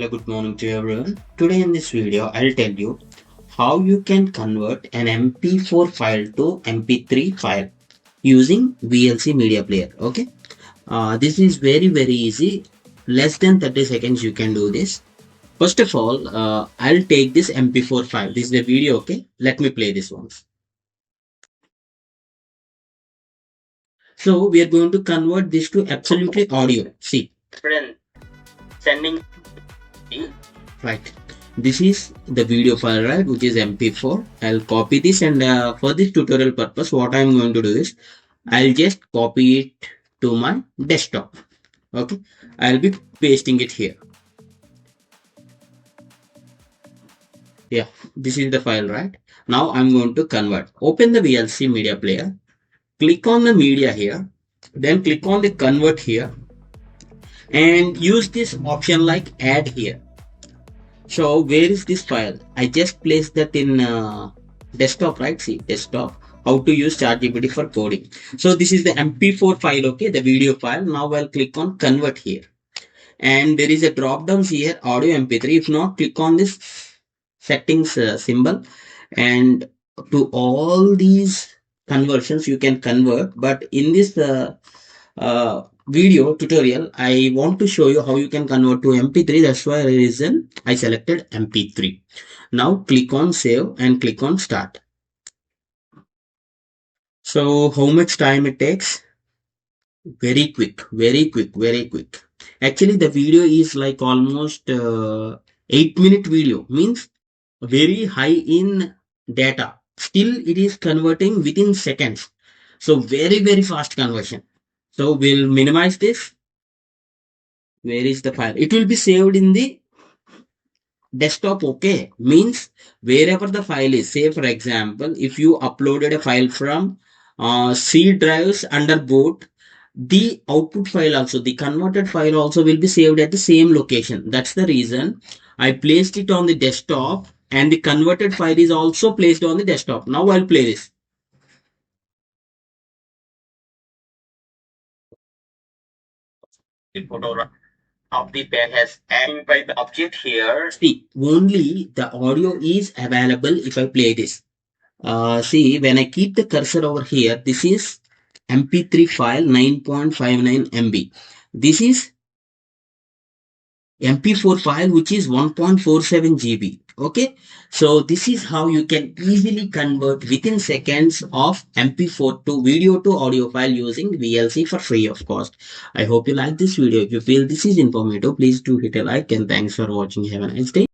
Hello, good morning to everyone. Today in this video, I'll tell you how you can convert an MP4 file to MP3 file using VLC Media Player. Okay, this is very easy. Less than 30 seconds you can do this. First of all, I'll take this MP4 file. This is the video. Okay, let me play this once. So we are going to convert this to absolutely audio. See, friend, sending. Right, this is the video file, right, which is MP4. I'll copy this, and for this tutorial purpose what I'm going to do is I'll just copy it to my desktop. Okay, I'll be pasting it here. Yeah, this is the file, right? Now I'm going to convert. Open the VLC Media Player, click on the media here, then click on the convert here, and use this option like add here. So where is this file? I just placed that in desktop, right? See, desktop, how to use ChatGPT for coding. So this is the MP4 file, okay, the video file. Now I'll click on convert here, and there is a drop down here, audio MP3. If not, click on this settings symbol, and to all these conversions you can convert. But in this video tutorial, I want to show you how you can convert to MP3. That's why reason I selected MP3. Now click on save and click on start. So how much time it takes? Very quick. Actually, the video is like almost 8-minute video, means very high in data. Still it is converting within seconds. So very fast conversion. So we'll minimize this. Where is the file? It will be saved in the desktop. Okay, means wherever the file is. Say for example, if you uploaded a file from C drives under boot, the output file also, the converted file also will be saved at the same location. That's the reason I placed it on the desktop, and the converted file is also placed on the desktop. Now I'll play this. The photo of the pen has added by the object here. See, only the audio is available if I play this. See, when I keep the cursor over here, this is MP3 file 9.59 MB. This is MP4 file which is 1.47 GB. Okay, so this is how you can easily convert within seconds of MP4 to video to audio file using VLC for free of cost. I hope you like this video. If you feel this is informative, please do hit a like, and thanks for watching. Have a nice day.